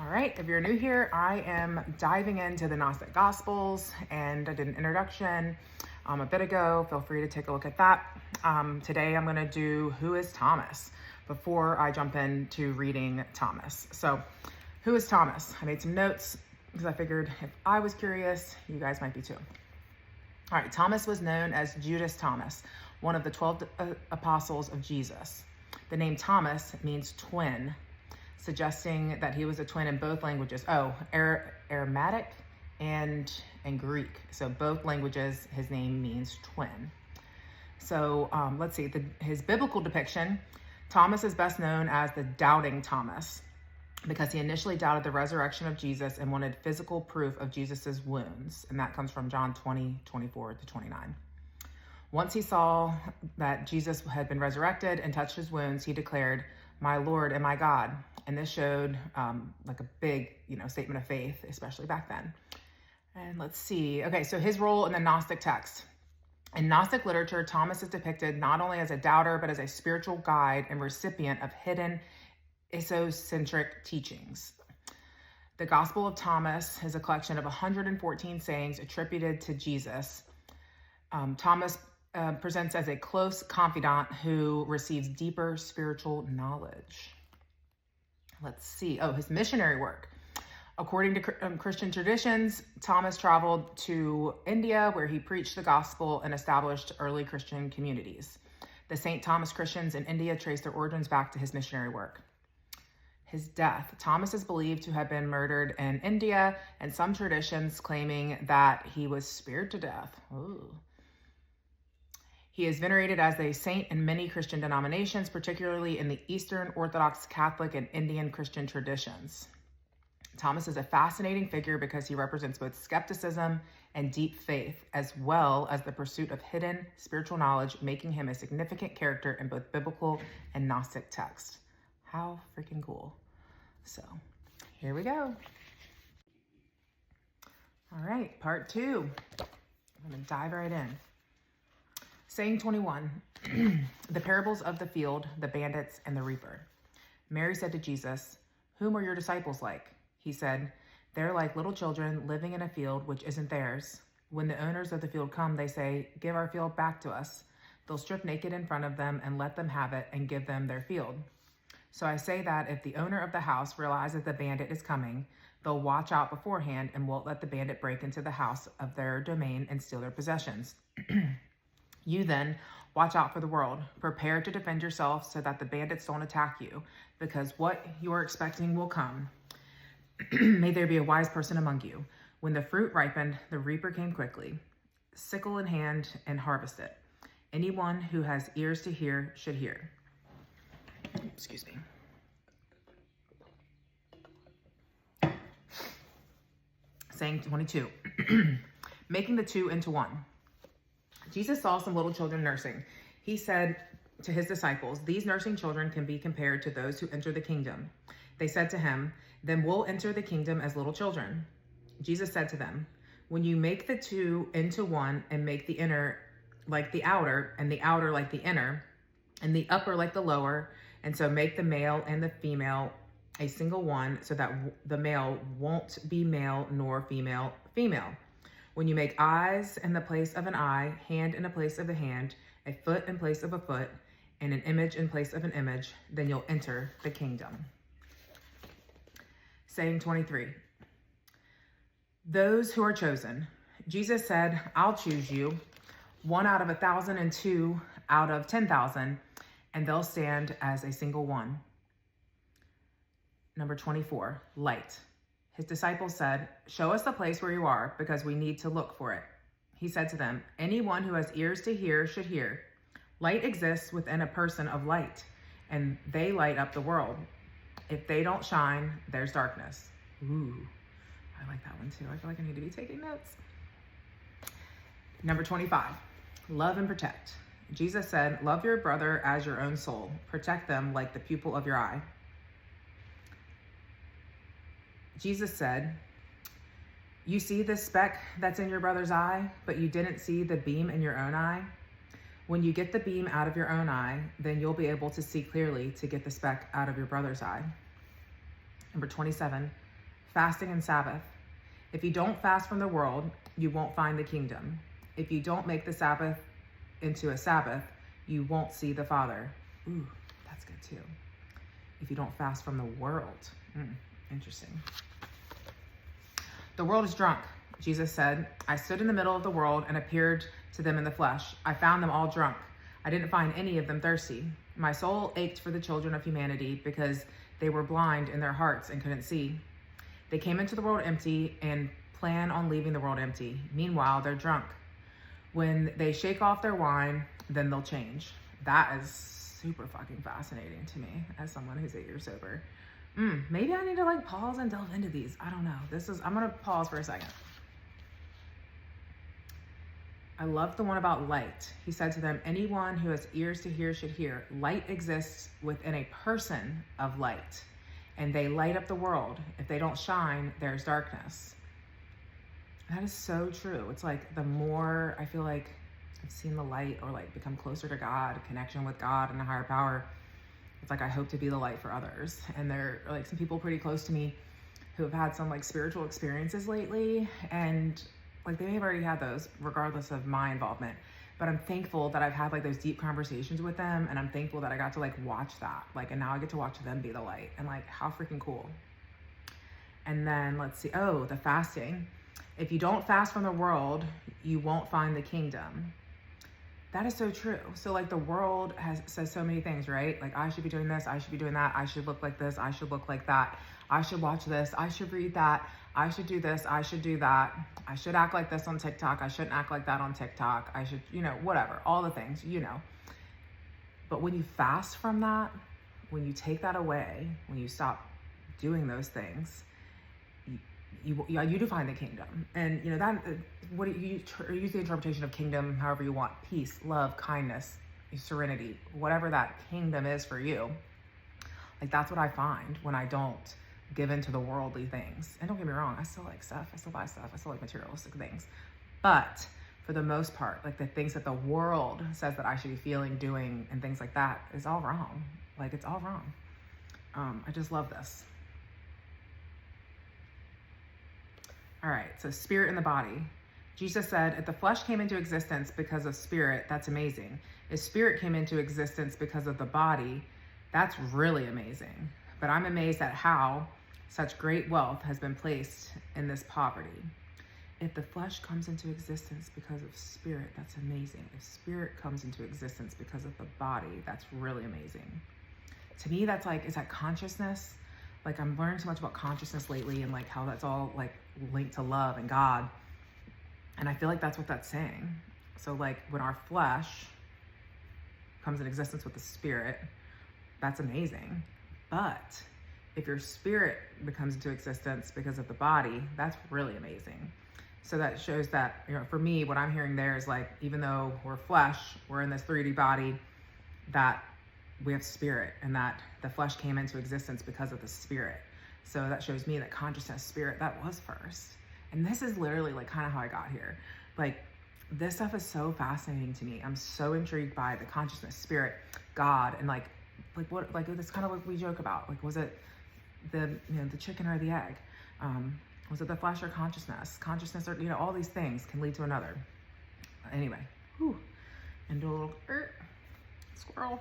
All right, if you're new here, I am diving into the Gnostic Gospels, and I did an introduction a bit ago. Feel free to take a look at that. Today I'm going to do Who is Thomas before I jump into reading Thomas. So, who is Thomas? I made some notes because I figured if I was curious, you guys might be too. All right, Thomas was known as Judas Thomas, one of the 12 apostles of Jesus. The name Thomas means twin, suggesting that he was a twin in both languages. Aramaic and Greek. So both languages, his name means twin. So let's see, his biblical depiction, Thomas is best known as the doubting Thomas because he initially doubted the resurrection of Jesus and wanted physical proof of Jesus's wounds. And that comes from John 20:24-29. Once he saw that Jesus had been resurrected and touched his wounds, he declared, "My Lord and my God." And this showed like a big, statement of faith, especially back then. And let's see. Okay, so his role in the Gnostic text. In Gnostic literature, Thomas is depicted not only as a doubter, but as a spiritual guide and recipient of hidden esocentric teachings. The Gospel of Thomas is a collection of 114 sayings attributed to Jesus. Thomas presents as a close confidant who receives deeper spiritual knowledge. Let's see. His missionary work. According to Christian traditions, Thomas traveled to India where he preached the gospel and established early Christian communities. The St. Thomas Christians in India trace their origins back to his missionary work. His death. Thomas is believed to have been murdered in India, and some traditions claiming that he was speared to death. Ooh. He is venerated as a saint in many Christian denominations, particularly in the Eastern Orthodox, Catholic, and Indian Christian traditions. Thomas is a fascinating figure because he represents both skepticism and deep faith, as well as the pursuit of hidden spiritual knowledge, making him a significant character in both biblical and Gnostic texts. How freaking cool. So, here we go. All right, part 2. I'm going to dive right in. Saying 21, the parables of the field, the bandits, and the reaper. Mary said to Jesus, "Whom are your disciples like?" He said, "They're like little children living in a field which isn't theirs. When the owners of the field come, they say, 'Give our field back to us.' They'll strip naked in front of them and let them have it and give them their field. So I say that if the owner of the house realizes the bandit is coming, they'll watch out beforehand and won't let the bandit break into the house of their domain and steal their possessions. You then watch out for the world. Prepare to defend yourself so that the bandits don't attack you, because what you are expecting will come. May there be a wise person among you. When the fruit ripened, the reaper came quickly, sickle in hand, and harvest it. Anyone who has ears to hear should hear." Excuse me. Saying 22, making the two into one. Jesus saw some little children nursing. He said to his disciples, "These nursing children can be compared to those who enter the kingdom." They said to him, "Then we'll enter the kingdom as little children." Jesus said to them, "When you make the two into one and make the inner like the outer, and the outer like the inner, and the upper like the lower, and so make the male and the female a single one, so that the male won't be male nor female female. When you make eyes in the place of an eye, hand in the place of a hand, a foot in place of a foot, and an image in place of an image, then you'll enter the kingdom." Saying 23, those who are chosen. Jesus said, "I'll choose you, 1 out of 1,000 and 2 out of 10,000, and they'll stand as a single one." Number 24, light. His disciples said, "Show us the place where you are, because we need to look for it." He said to them, "Anyone who has ears to hear should hear. Light exists within a person of light, and they light up the world. If they don't shine, there's darkness." Ooh, I like that one too. I feel like I need to be taking notes. Number 25, love and protect. Jesus said, "Love your brother as your own soul. Protect them like the pupil of your eye." Jesus said, "You see the speck that's in your brother's eye, but you didn't see the beam in your own eye? When you get the beam out of your own eye, then you'll be able to see clearly to get the speck out of your brother's eye." Number 27, fasting and Sabbath. If you don't fast from the world, you won't find the kingdom. If you don't make the Sabbath into a Sabbath, you won't see the Father. Ooh, that's good too. If you don't fast from the world. Interesting. The world is drunk. Jesus said, I stood in the middle of the world and appeared to them in the flesh. I found them all drunk. I didn't find any of them thirsty. My soul ached for the children of humanity because they were blind in their hearts and couldn't see. They came into the world empty and plan on leaving the world empty. Meanwhile, they're drunk. When they shake off their wine, then they'll change. That is super fucking fascinating to me as someone who's 8 years sober. Maybe I need to like pause and delve into these. I don't know. I'm gonna pause for a second. I love the one about light. He said to them, anyone who has ears to hear should hear. Light exists within a person of light, and they light up the world. If they don't shine, there's darkness. That is so true. It's like the more I feel like I've seen the light or like become closer to God, connection with God and a higher power, it's like I hope to be the light for others. And there are like some people pretty close to me who have had some like spiritual experiences lately, and like they may have already had those regardless of my involvement, but I'm thankful that I've had like those deep conversations with them, and I'm thankful that I got to like watch that, like, and now I get to watch them be the light, and like how freaking cool. And then let's see, the fasting. If you don't fast from the world, you won't find the kingdom. That is so true. So like the world says so many things, right? Like I should be doing this, I should be doing that, I should look like this, I should look like that, I should watch this, I should read that, I should do this, I should do that, I should act like this on TikTok, I shouldn't act like that on TikTok, I should, whatever, all the things, But when you fast from that, when you take that away, when you stop doing those things, you define the kingdom. And that what you use the interpretation of kingdom however you want: peace, love, kindness, serenity, whatever that kingdom is for you. Like that's what I find when I don't give into the worldly things. And don't get me wrong, I still like stuff, I still buy stuff, I still like materialistic things, but for the most part, like the things that the world says that I should be feeling, doing, and things like that is all wrong. Like it's all wrong. I just love this. All right, so spirit and the body. Jesus said, if the flesh came into existence because of spirit, that's amazing. If spirit came into existence because of the body, that's really amazing. But I'm amazed at how such great wealth has been placed in this poverty. If the flesh comes into existence because of spirit, that's amazing. If spirit comes into existence because of the body, that's really amazing. To me, that's like, is that consciousness? Like I'm learning so much about consciousness lately, and like how that's all like linked to love and God. And I feel like that's what that's saying. So like when our flesh comes in existence with the spirit, that's amazing. But if your spirit becomes into existence because of the body, that's really amazing. So that shows that, for me, what I'm hearing there is like, even though we're flesh, we're in this 3D body, that we have spirit, and that the flesh came into existence because of the spirit. So that shows me that consciousness, spirit, that was first. And this is literally like kind of how I got here. Like this stuff is so fascinating to me. I'm so intrigued by the consciousness, spirit, God, and like what, like it's kind of what we joke about. Like, was it the chicken or the egg? Was it the flesh or consciousness? Consciousness or, all these things can lead to another. Anyway, and do a little squirrel.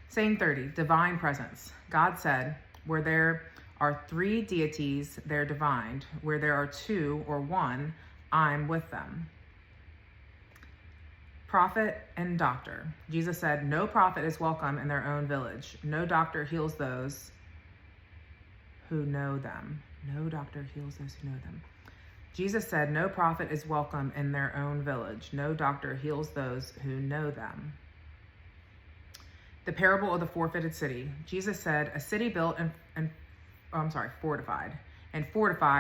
Saying 30, divine presence. God said, where there are 3 deities, they're divined. Where there are 2 or 1, I'm with them. Prophet and doctor. Jesus said, no prophet is welcome in their own village. No doctor heals those who know them. No doctor heals those who know them. Jesus said, no prophet is welcome in their own village. No doctor heals those who know them. The parable of the forfeited city. Jesus said, a city built fortified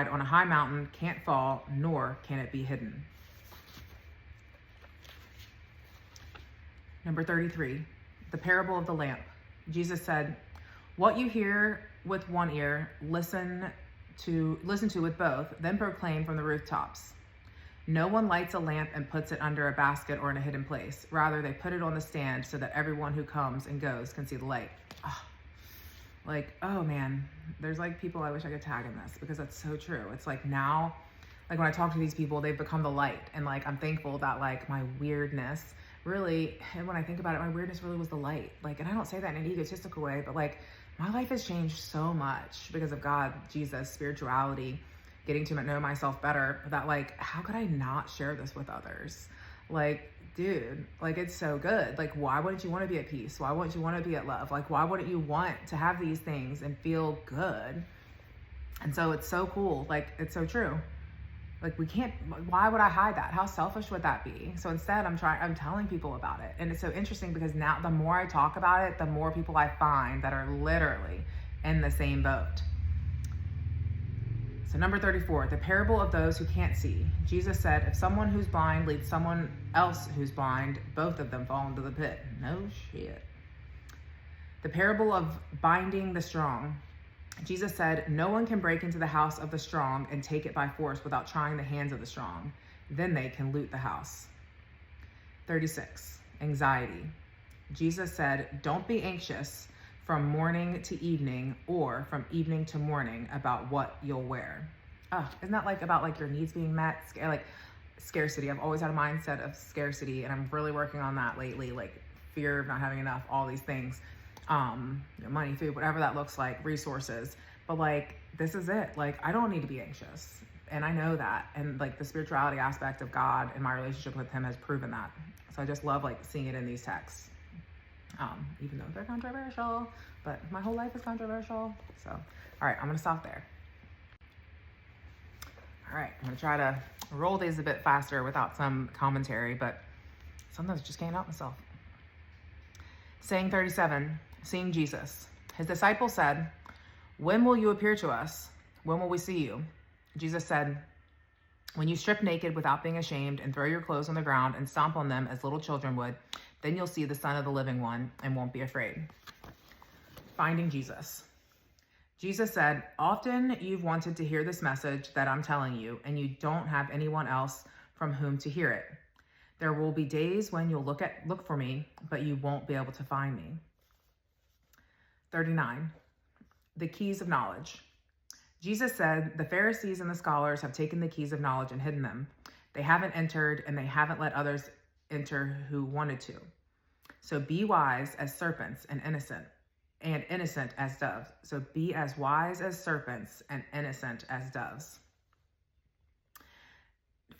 on a high mountain can't fall, nor can it be hidden. Number 33, the parable of the lamp. Jesus said, what you hear with one ear, listen to with both, then proclaim from the rooftops. No one lights a lamp and puts it under a basket or in a hidden place. Rather, they put it on the stand so that everyone who comes and goes can see the light. Like, oh man, there's like people I wish I could tag in this because that's so true. It's like now, like when I talk to these people, they've become the light. And like, I'm thankful that like my weirdness really, and when I think about it, my weirdness really was the light. Like, and I don't say that in an egotistical way, but like my life has changed so much because of God, Jesus, spirituality, getting to know myself better, that like, how could I not share this with others? Like, dude, like it's so good. Like, why wouldn't you want to be at peace? Why wouldn't you want to be at love? Like, why wouldn't you want to have these things and feel good? And so it's so cool. Like, it's so true. Like, we can't, why would I hide that? How selfish would that be? So instead I'm telling people about it. And it's so interesting because now the more I talk about it, the more people I find that are literally in the same boat. So number 34, the parable of those who can't see. Jesus said, if someone who's blind leads someone else who's blind, both of them fall into the pit. No shit. The parable of binding the strong. Jesus said, no one can break into the house of the strong and take it by force without trying the hands of the strong. Then they can loot the house. 36, anxiety. Jesus said, don't be anxious from morning to evening or from evening to morning about what you'll wear. Oh, isn't that like about like your needs being met? Like scarcity. I've always had a mindset of scarcity and I'm really working on that lately. Like fear of not having enough, all these things, money, food, whatever that looks like, resources. But like, this is it. Like, I don't need to be anxious. And I know that. And like the spirituality aspect of God and my relationship with him has proven that. So I just love like seeing it in these texts. Even though they're controversial, but my whole life is controversial. So, all right, I'm gonna stop there. All right, I'm gonna try to roll these a bit faster without some commentary, but sometimes I just can't help myself. Saying 37, seeing Jesus. His disciples said, when will you appear to us? When will we see you? Jesus said, when you strip naked without being ashamed and throw your clothes on the ground and stomp on them as little children would, then you'll see the Son of the Living One and won't be afraid. Finding Jesus. Jesus said, often you've wanted to hear this message that I'm telling you, and you don't have anyone else from whom to hear it. There will be days when you'll look for me, but you won't be able to find me. 39. The keys of knowledge. Jesus said, the Pharisees and the scholars have taken the keys of knowledge and hidden them. They haven't entered, and they haven't let others enter who wanted to. So be wise as serpents and innocent as doves. So be as wise as serpents and innocent as doves.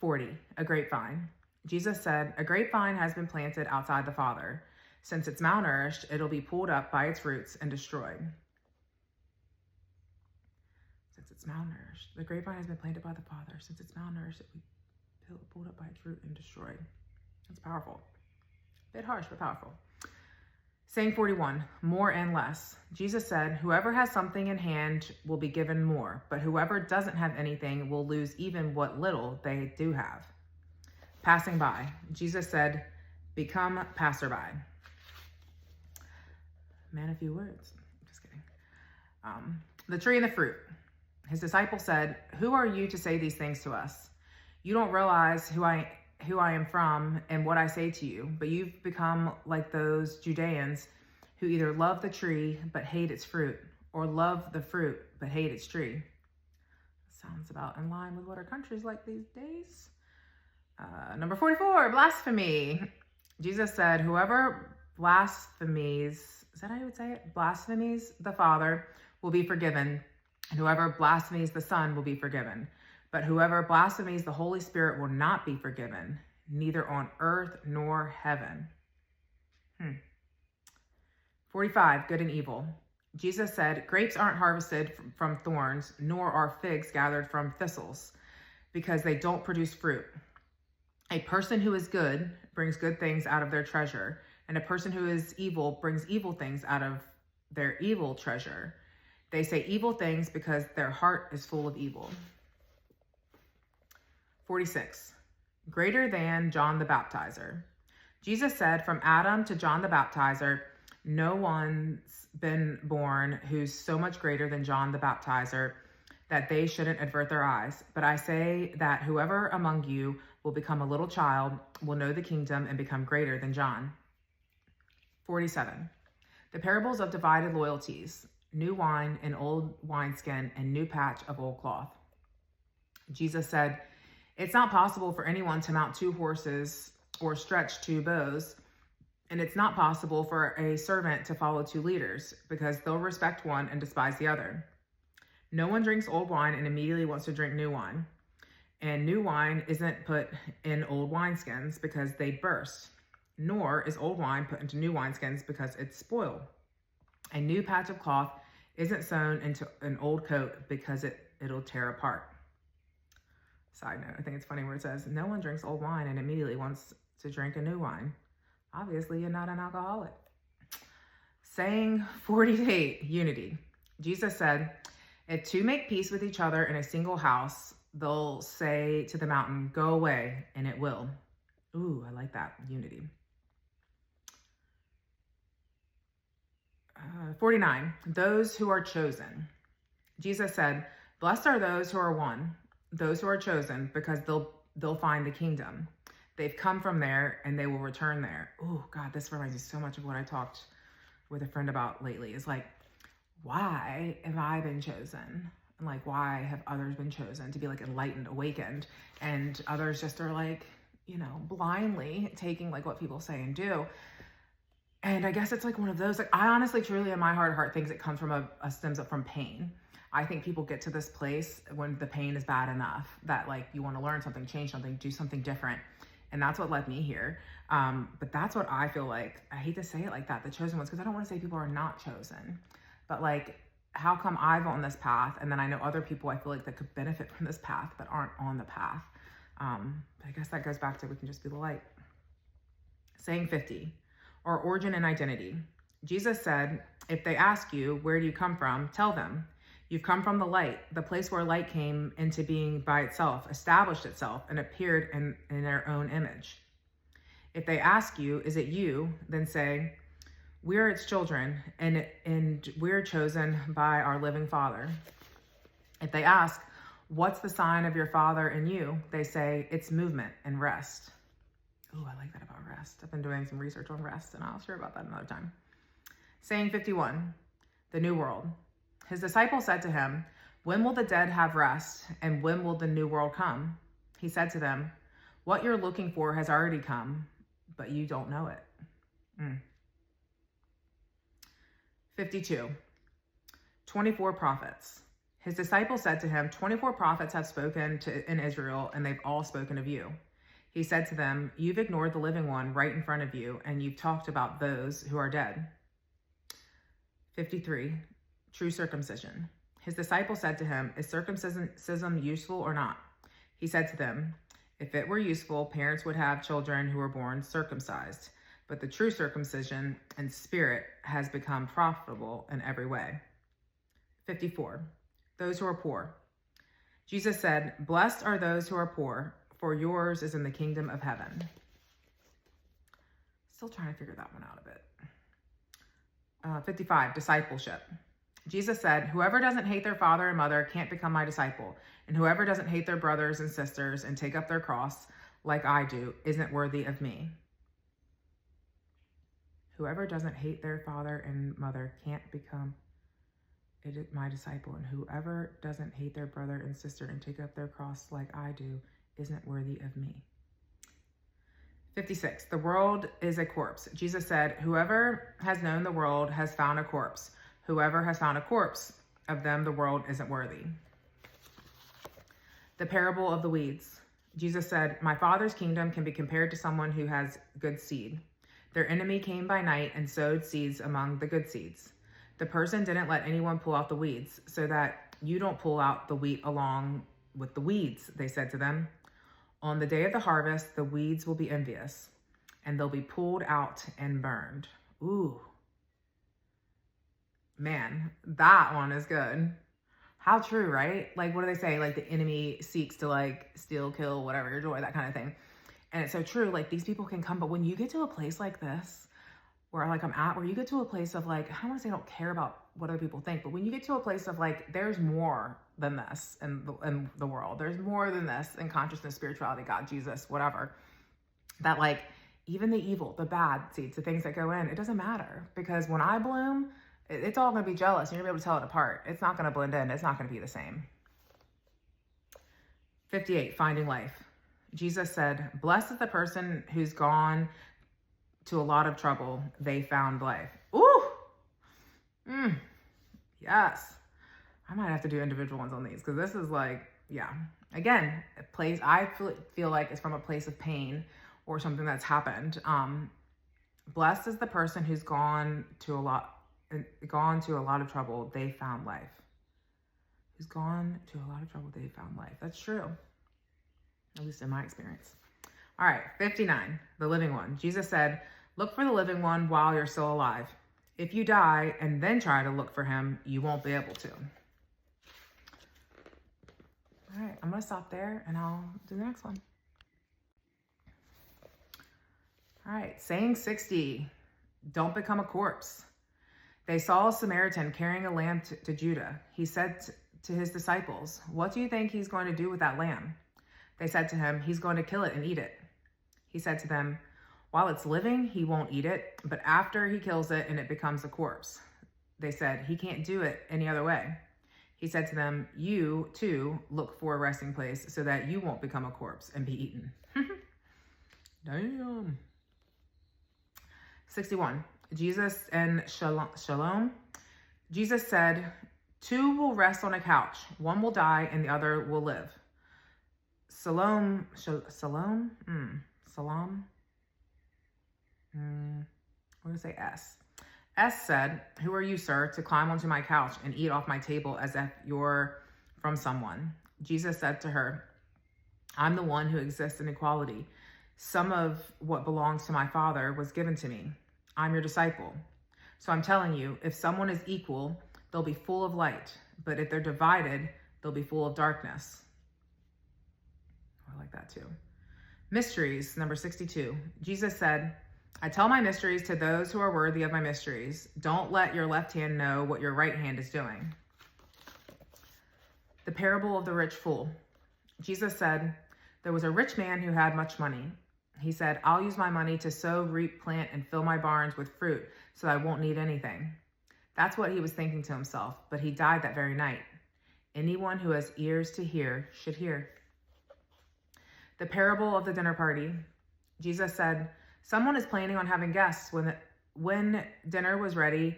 40, a grapevine. Jesus said, a grapevine has been planted outside the Father. Since it's malnourished, it'll be pulled up by its roots and destroyed. Since it's malnourished, the grapevine has been planted by the Father. Since it's malnourished, it'll be pulled up by its root and destroyed. That's powerful. A bit harsh, but powerful. Saying 41, more and less. Jesus said, whoever has something in hand will be given more, but whoever doesn't have anything will lose even what little they do have. Passing by. Jesus said, become passerby. Man, a few words. Just kidding. The tree and the fruit. His disciples said, who are you to say these things to us? You don't realize who I am from and what I say to you, but you've become like those Judeans who either love the tree but hate its fruit, or love the fruit but hate its tree. Sounds about in line with what our country's like these days. Number 44, blasphemy. Jesus said, whoever blasphemies, is that how you would say it? Blasphemies the Father will be forgiven, and whoever blasphemies the Son will be forgiven. But whoever blasphemies the Holy Spirit will not be forgiven, neither on earth nor heaven. 45, good and evil. Jesus said, grapes aren't harvested from thorns, nor are figs gathered from thistles, because they don't produce fruit. A person who is good brings good things out of their treasure, and a person who is evil brings evil things out of their evil treasure. They say evil things because their heart is full of evil. 46, greater than John the Baptizer. Jesus said, from Adam to John the Baptizer, no one's been born who's so much greater than John the Baptizer that they shouldn't avert their eyes. But I say that whoever among you will become a little child will know the kingdom and become greater than John. 47, the parables of divided loyalties. new wine in old wineskin and new patch of old cloth. Jesus said, it's not possible for anyone to mount 2 horses or stretch 2 bows, and it's not possible for a servant to follow 2 leaders, because they'll respect one and despise the other. No one drinks old wine and immediately wants to drink new wine. And new wine isn't put in old wineskins because they burst, nor is old wine put into new wineskins because it's spoiled. A new patch of cloth isn't sewn into an old coat because it'll tear apart. Side note, I think it's funny where it says, no one drinks old wine and immediately wants to drink a new wine. Obviously, you're not an alcoholic. Saying 48, unity. Jesus said, if 2 make peace with each other in a single house, they'll say to the mountain, go away, and it will. Ooh, I like that, unity. 49, those who are chosen. Jesus said, blessed are those who are one, those who are chosen, because they'll find the kingdom. They've come from there and they will return there. Oh God, this reminds me so much of what I talked with a friend about lately. Is like, why have I been chosen? And like, why have others been chosen to be like enlightened, awakened, and others just are like, blindly taking like what people say and do. And I guess it's like one of those, like, I honestly, truly in my heart thinks it comes from stems up from pain. I think people get to this place when the pain is bad enough that like you want to learn something, change something, do something different. And that's what led me here. But that's what I feel like. I hate to say it like that, the chosen ones, because I don't want to say people are not chosen. But like, how come I've on this path? And then I know other people I feel like that could benefit from this path but aren't on the path. But I guess that goes back to we can just be the light. Saying 50, our origin and identity. Jesus said, if they ask you, where do you come from? Tell them. You've come from the light, the place where light came into being by itself, established itself, and appeared in their own image. If they ask you, is it you? Then say, we're its children, and we're chosen by our living Father. If they ask, what's the sign of your Father in you? They say, it's movement and rest. Oh, I like that about rest. I've been doing some research on rest, and I'll share about that another time. Saying 51, the new world. His disciples said to him, when will the dead have rest, and when will the new world come? He said to them, what you're looking for has already come, but you don't know it. 52, 24 prophets. His disciples said to him, 24 prophets have spoken in Israel, and they've all spoken of you. He said to them, you've ignored the living one right in front of you, and you've talked about those who are dead. 53, true circumcision. His disciples said to him, is circumcision useful or not? He said to them, if it were useful, parents would have children who were born circumcised, but the true circumcision and spirit has become profitable in every way. 54, those who are poor. Jesus said, blessed are those who are poor, for yours is in the kingdom of heaven. Still trying to figure that one out a bit. 55, discipleship. Jesus said, whoever doesn't hate their father and mother can't become my disciple, and whoever doesn't hate their brothers and sisters and take up their cross like I do isn't worthy of me. Whoever doesn't hate their father and mother can't become my disciple, and whoever doesn't hate their brother and sister and take up their cross like I do isn't worthy of me. 56, the world is a corpse. Jesus said, whoever has known the world has found a corpse. Whoever has found a corpse, of them the world isn't worthy. The parable of the weeds. Jesus said, my Father's kingdom can be compared to someone who has good seed. Their enemy came by night and sowed seeds among the good seeds. The person didn't let anyone pull out the weeds, so that you don't pull out the wheat along with the weeds, they said to them. On the day of the harvest, the weeds will be envious, and they'll be pulled out and burned. Ooh. Man, that one is good. How true, right? Like, what do they say? Like, the enemy seeks to, like, steal, kill, whatever, your joy, that kind of thing. And it's so true. Like, these people can come, but when you get to a place like this, where, like, I'm at, where you get to a place of, like, I don't want to say I don't care about what other people think, but when you get to a place of, like, there's more than this in the world. There's more than this in consciousness, spirituality, God, Jesus, whatever. That, like, even the evil, the bad seeds, the things that go in, it doesn't matter. Because when I bloom, It's all going to be jealous, and you're going to be able to tell it apart. It's not going to blend in. It's not going to be the same. 58, finding life. Jesus said, blessed is the person who's gone to a lot of trouble. They found life. Ooh. Yes. I might have to do individual ones on these, because this is like, yeah. Again, a place I feel like it's from a place of pain or something that's happened. Blessed is the person who's gone to a lot of trouble. They found life. Who's gone to a lot of trouble. They found life. That's true. At least in my experience. All right, 59, the living one. Jesus said, look for the living one while you're still alive. If you die and then try to look for him, you won't be able to. All right, I'm going to stop there and I'll do the next one. All right, saying 60, don't become a corpse. They saw a Samaritan carrying a lamb to Judah. He said to his disciples, what do you think he's going to do with that lamb? They said to him, he's going to kill it and eat it. He said to them, while it's living, he won't eat it, but after he kills it and it becomes a corpse. They said, he can't do it any other way. He said to them, you too look for a resting place so that you won't become a corpse and be eaten. Damn. 61, Jesus and Shalom. Jesus said, two will rest on a couch. One will die and the other will live. Salam. We're going to say S. S said, who are you, sir, to climb onto my couch and eat off my table as if you're from someone? Jesus said to her, I'm the one who exists in equality. Some of what belongs to my Father was given to me. I'm your disciple. So I'm telling you, if someone is equal, they'll be full of light. But if they're divided, they'll be full of darkness. I like that too. Mysteries, number 62. Jesus said, I tell my mysteries to those who are worthy of my mysteries. Don't let your left hand know what your right hand is doing. The parable of the rich fool. Jesus said, there was a rich man who had much money. He said, I'll use my money to sow, reap, plant, and fill my barns with fruit so I won't need anything. That's what he was thinking to himself, but he died that very night. Anyone who has ears to hear should hear. The parable of the dinner party. Jesus said, someone is planning on having guests when dinner was ready.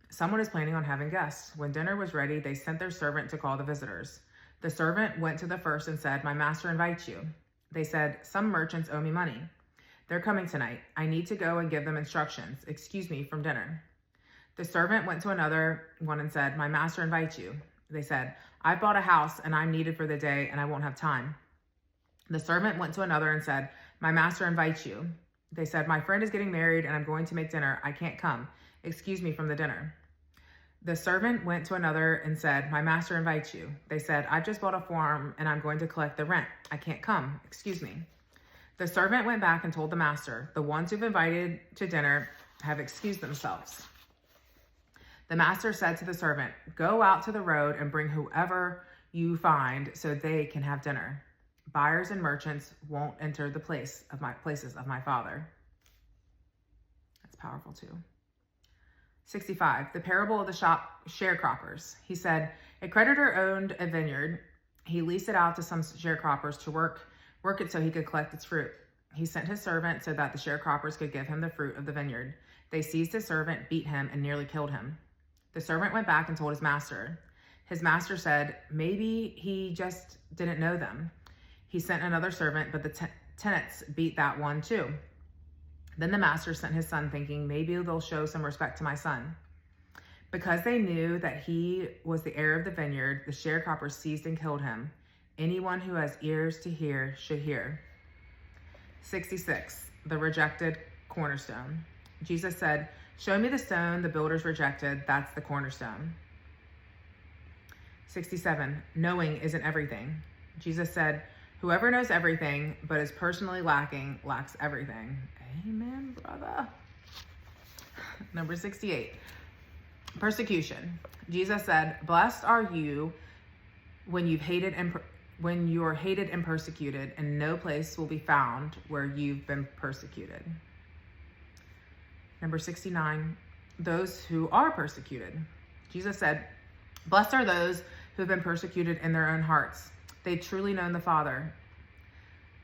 Someone is planning on having guests. When dinner was ready, they sent their servant to call the visitors. The servant went to the first and said, my master invites you. They said, some merchants owe me money. They're coming tonight. I need to go and give them instructions. Excuse me from dinner. The servant went to another one and said, my master invites you. They said, I bought a house and I'm needed for the day and I won't have time. The servant went to another and said, my master invites you. They said, my friend is getting married and I'm going to make dinner. I can't come. Excuse me from the dinner. The servant went to another and said, my master invites you. They said, I've just bought a farm and I'm going to collect the rent. I can't come. Excuse me. The servant went back and told the master, the ones who've invited to dinner have excused themselves. The master said to the servant, go out to the road and bring whoever you find so they can have dinner. Buyers and merchants won't enter the places of my Father. That's powerful too. 65, the parable of the sharecroppers. He said, a creditor owned a vineyard. He leased it out to some sharecroppers to work it so he could collect its fruit. He sent his servant so that the sharecroppers could give him the fruit of the vineyard. They seized his servant, beat him, and nearly killed him. The servant went back and told his master. His master said, maybe he just didn't know them. He sent another servant, but the tenants beat that one too. Then the master sent his son, thinking, maybe they'll show some respect to my son. Because they knew that he was the heir of the vineyard, the sharecroppers seized and killed him. Anyone who has ears to hear should hear. 66, the rejected cornerstone. Jesus said, show me the stone the builders rejected, that's the cornerstone. 67, knowing isn't everything. Jesus said, whoever knows everything but is personally lacking lacks everything. Amen, brother. Number 68, persecution. Jesus said, blessed are you when you're hated and persecuted, and no place will be found where you've been persecuted. Number 69, those who are persecuted. Jesus said, "Blessed are those who have been persecuted in their own hearts. They've truly known the Father.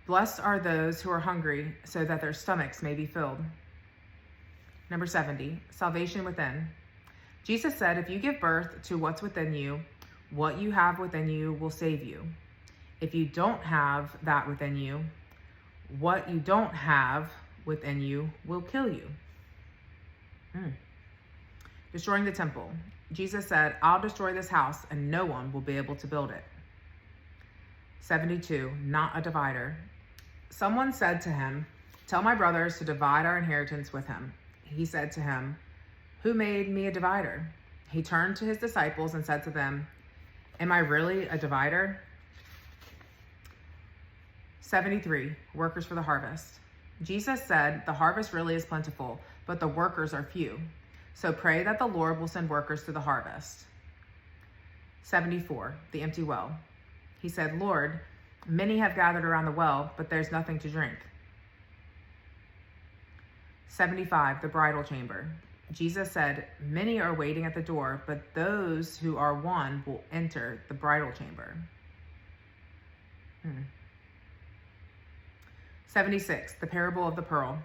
Blessed are those who are hungry, so that their stomachs may be filled." Number 70, salvation within. Jesus said, if you give birth to what's within you, what you have within you will save you. If you don't have that within you, what you don't have within you will kill you. Destroying the temple. Jesus said, I'll destroy this house and no one will be able to build it. 72, not a divider. Someone said to him, tell my brothers to divide our inheritance with him. He said to him, who made me a divider? He turned to his disciples and said to them, am I really a divider? 73, workers for the harvest. Jesus said, the harvest really is plentiful, but the workers are few. So pray that the Lord will send workers to the harvest. 74, the empty well. He said, Lord, many have gathered around the well, but there's nothing to drink. 75, the bridal chamber. Jesus said, many are waiting at the door, but those who are won will enter the bridal chamber. 76, the parable of the pearl.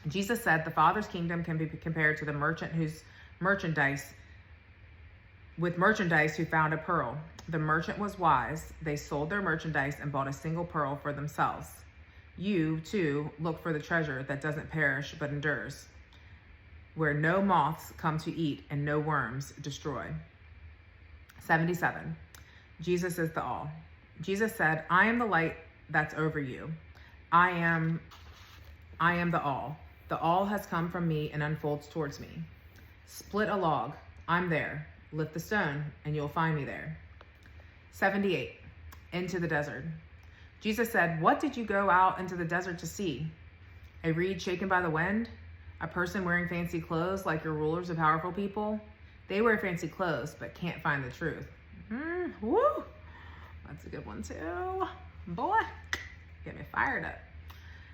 Jesus said, the Father's kingdom can be compared to the merchant who found a pearl. The merchant was wise. They sold their merchandise and bought a single pearl for themselves. You, too, look for the treasure that doesn't perish but endures, where no moths come to eat and no worms destroy. 77, Jesus is the all. Jesus said, I am the light that's over you. I am the all. The all has come from me and unfolds towards me. Split a log. I'm there. Lift the stone and you'll find me there. 78, into the desert. Jesus said, what did you go out into the desert to see? A reed shaken by the wind? A person wearing fancy clothes like your rulers of powerful people? They wear fancy clothes but can't find the truth. Woo! That's a good one too. Boy, get me fired up.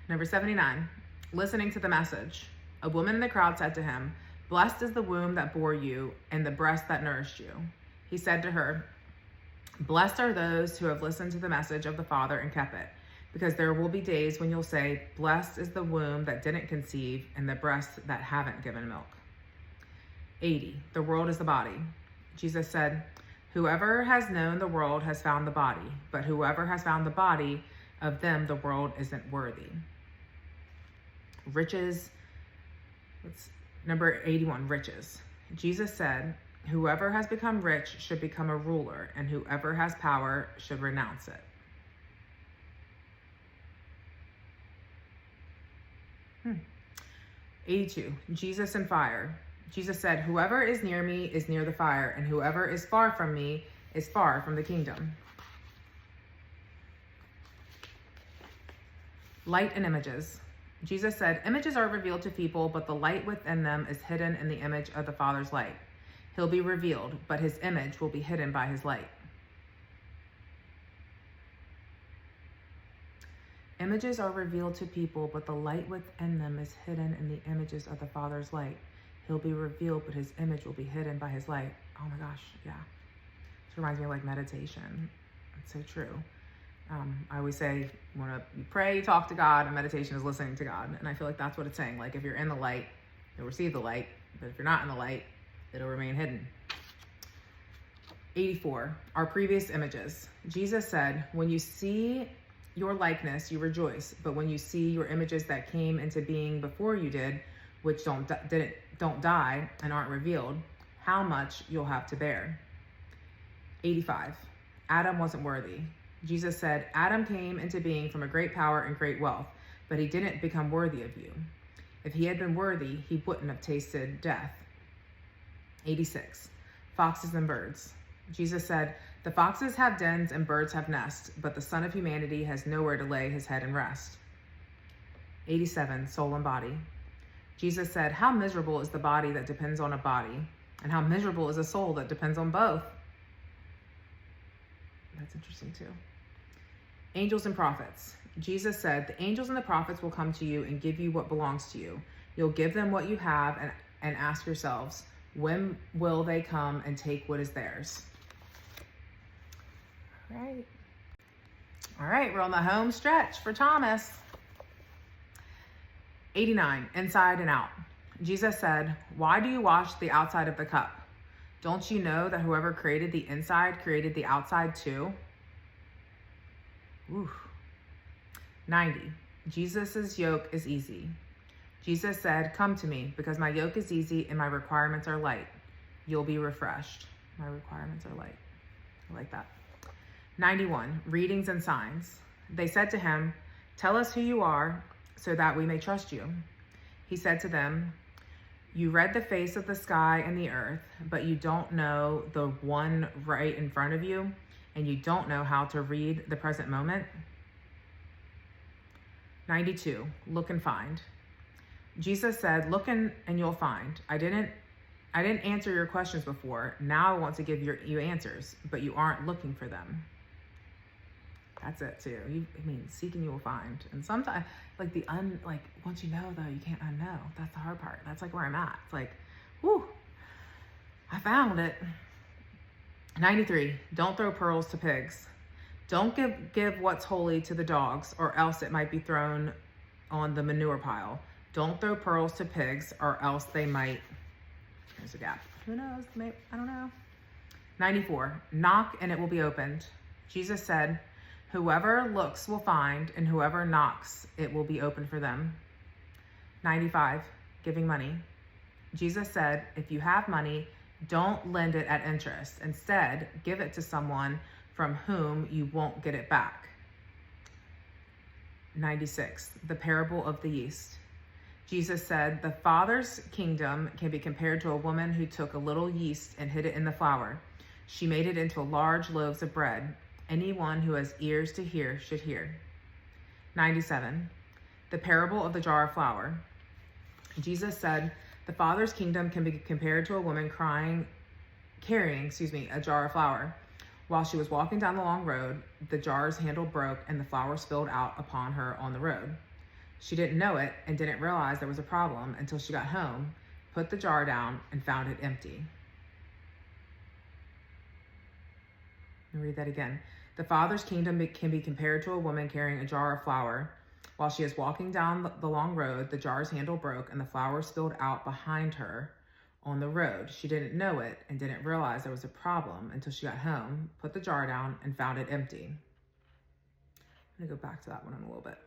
Number 79, listening to the message. A woman in the crowd said to him, blessed is the womb that bore you and the breast that nourished you. He said to her, blessed are those who have listened to the message of the Father and kept it, because there will be days when you'll say, blessed is the womb that didn't conceive and the breasts that haven't given milk. 80, the world is the body. Jesus said, whoever has known the world has found the body, but whoever has found the body, of them the world isn't worthy. Riches. Number 81, riches. Jesus said, whoever has become rich should become a ruler, and whoever has power should renounce it. 82, Jesus and fire. Jesus said, whoever is near me is near the fire, and whoever is far from me is far from the kingdom. Light and images. Jesus said, images are revealed to people, but the light within them is hidden in the image of the Father's light. He'll be revealed, but his image will be hidden by his light. Images are revealed to people, but the light within them is hidden in the images of the Father's light. He'll be revealed, but his image will be hidden by his light. Oh my gosh, yeah. This reminds me of like meditation. It's so true. I always say, when you pray, you talk to God, and meditation is listening to God. And I feel like that's what it's saying. Like if you're in the light, you'll receive the light. But if you're not in the light, it'll remain hidden. 84, our previous images. Jesus said, when you see your likeness, you rejoice. But when you see your images that came into being before you did, which don't die and aren't revealed, how much you'll have to bear. 85, Adam wasn't worthy. Jesus said, Adam came into being from a great power and great wealth, but he didn't become worthy of you. If he had been worthy, he wouldn't have tasted death. 86, foxes and birds. Jesus said, the foxes have dens and birds have nests, but the Son of Humanity has nowhere to lay his head and rest. 87, soul and body. Jesus said, how miserable is the body that depends on a body, and how miserable is a soul that depends on both. That's interesting too. Angels and prophets. Jesus said, the angels and the prophets will come to you and give you what belongs to you. You'll give them what you have, and ask yourselves, when will they come and take what is theirs? All right, we're on the home stretch for Thomas. 89, inside and out. Jesus said, why do you wash the outside of the cup? Don't you know that whoever created the inside created the outside too? Ooh. 90, Jesus' yoke is easy. Jesus said, come to me, because my yoke is easy and my requirements are light. You'll be refreshed. My requirements are light. I like that. 91, readings and signs. They said to him, tell us who you are so that we may trust you. He said to them, you read the face of the sky and the earth, but you don't know the one right in front of you, and you don't know how to read the present moment. 92, look and find. Jesus said, look and you'll find. I didn't answer your questions before. Now I want to give you answers, but you aren't looking for them. That's it too. Seek and you will find. And sometimes, once you know though, you can't unknow. That's the hard part. That's like where I'm at. It's like, whew, I found it. 93, don't throw pearls to pigs. Don't give what's holy to the dogs, or else it might be thrown on the manure pile. Don't throw pearls to pigs, or else they might, there's a gap. Who knows? I don't know. 94, knock and it will be opened. Jesus said, whoever looks will find, and whoever knocks, it will be open for them. 95, giving money. Jesus said, if you have money, don't lend it at interest. Instead, give it to someone from whom you won't get it back. 96, the parable of the yeast. Jesus said, the Father's kingdom can be compared to a woman who took a little yeast and hid it in the flour. She made it into large loaves of bread. Anyone who has ears to hear should hear. 97, the parable of the jar of flour. Jesus said, the Father's kingdom can be compared to a woman carrying a jar of flour. While she was walking down the long road, the jar's handle broke and the flour spilled out upon her on the road. She didn't know it and didn't realize there was a problem until she got home, put the jar down, and found it empty. Let me read that again. The Father's kingdom can be compared to a woman carrying a jar of flour. While she is walking down the long road, the jar's handle broke and the flour spilled out behind her on the road. She didn't know it and didn't realize there was a problem until she got home, put the jar down, and found it empty. I'm going to go back to that one in a little bit.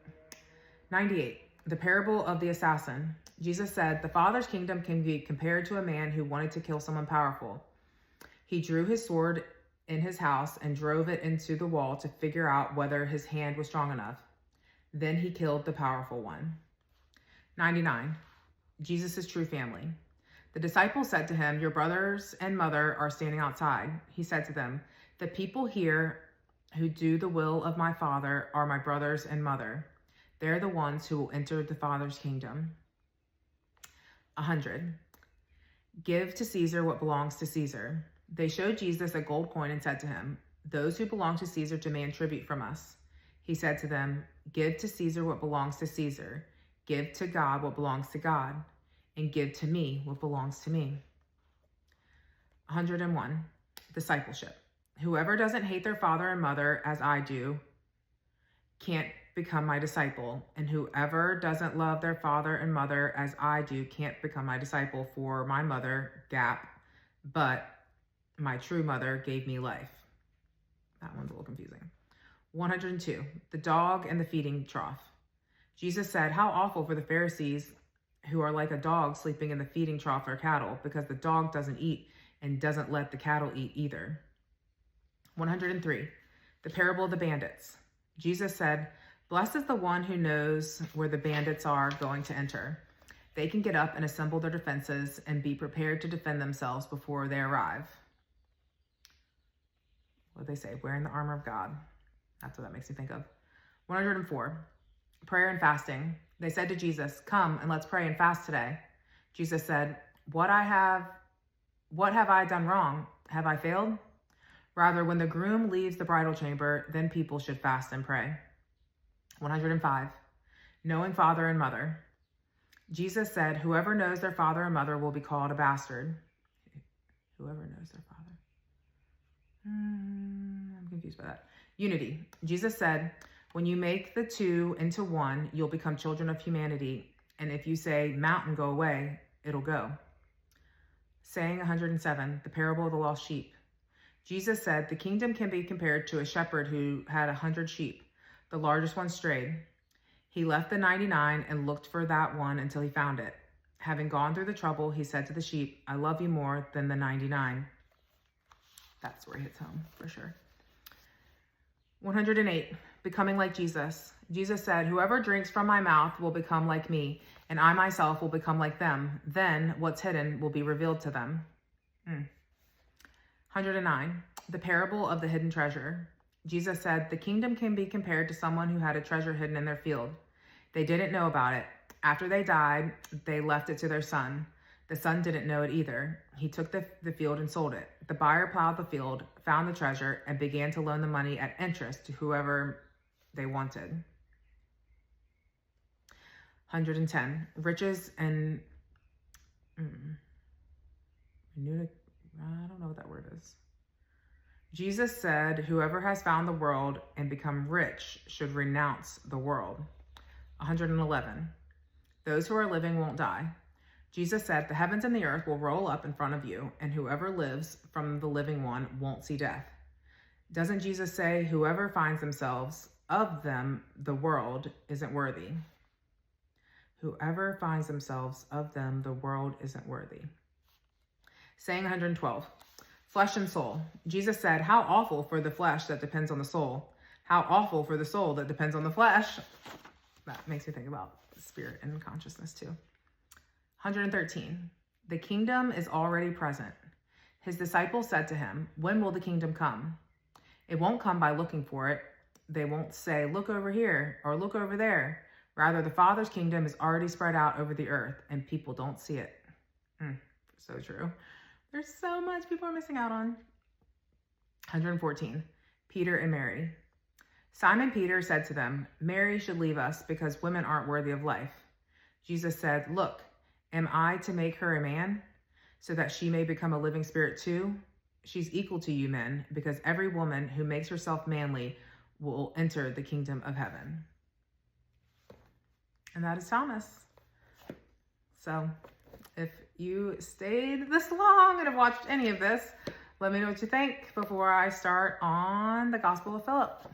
98, the parable of the assassin. Jesus said, the Father's kingdom can be compared to a man who wanted to kill someone powerful. He drew his sword in his house and drove it into the wall to figure out whether his hand was strong enough. Then he killed the powerful one. 99, Jesus' true family. The disciples said to him, your brothers and mother are standing outside. He said to them, the people here who do the will of my Father are my brothers and mother. They're the ones who will enter the Father's kingdom. 100, give to Caesar what belongs to Caesar. They showed Jesus a gold coin and said to him, those who belong to Caesar demand tribute from us. He said to them, give to Caesar what belongs to Caesar. Give to God what belongs to God. And give to me what belongs to me. 101, discipleship. Whoever doesn't hate their father and mother as I do can't become my disciple. And whoever doesn't love their father and mother as I do can't become my disciple. For my mother, but my true mother gave me life. That one's a little confusing. 102, the dog and the feeding trough. Jesus said, how awful for the Pharisees who are like a dog sleeping in the feeding trough for cattle, because the dog doesn't eat and doesn't let the cattle eat either. 103, the parable of the bandits. Jesus said, blessed is the one who knows where the bandits are going to enter. They can get up and assemble their defenses and be prepared to defend themselves before they arrive. What do they say? Wearing the armor of God. That's what that makes me think of. 104, prayer and fasting. They said to Jesus, come and let's pray and fast today. Jesus said, what have I done wrong? Have I failed? Rather, when the groom leaves the bridal chamber, then people should fast and pray. 105, knowing father and mother. Jesus said, whoever knows their father or mother will be called a bastard. Whoever knows their father. I'm confused by that. Unity. Jesus said, when you make the two into one, you'll become children of humanity. And if you say, mountain, go away, it'll go. Saying 107, the parable of the lost sheep. Jesus said, the kingdom can be compared to a shepherd who had 100 sheep. The largest one strayed. He left the 99 and looked for that one until he found it. Having gone through the trouble, he said to the sheep, I love you more than the 99. That's where it hits home for sure. 108, becoming like Jesus. Jesus said, whoever drinks from my mouth will become like me, and I myself will become like them. Then what's hidden will be revealed to them. 109, the parable of the hidden treasure. Jesus said, the kingdom can be compared to someone who had a treasure hidden in their field. They didn't know about it. After they died, they left it to their son. The son didn't know it either. He took the field and sold it. The buyer plowed the field, found the treasure, and began to loan the money at interest to whoever they wanted. 110, riches and... I don't know what that word is. Jesus said, whoever has found the world and become rich should renounce the world. 111, those who are living won't die. Jesus said, the heavens and the earth will roll up in front of you, and whoever lives from the living one won't see death. Doesn't Jesus say, whoever finds themselves of them, the world isn't worthy? Whoever finds themselves of them, the world isn't worthy. Saying 112, flesh and soul. Jesus said, how awful for the flesh that depends on the soul. How awful for the soul that depends on the flesh. That makes me think about spirit and consciousness too. 113, the kingdom is already present. His disciples said to him, when will the kingdom come? It won't come by looking for it. They won't say, look over here or look over there. Rather, the Father's kingdom is already spread out over the earth and people don't see it. So true. There's so much people are missing out on. 114, Peter and Mary. Simon Peter said to them, Mary should leave us because women aren't worthy of life. Jesus said, look, am I to make her a man so that she may become a living spirit too? She's equal to you men because every woman who makes herself manly will enter the kingdom of heaven. And that is Thomas. So if you stayed this long and have watched any of this, let me know what you think before I start on the Gospel of Philip.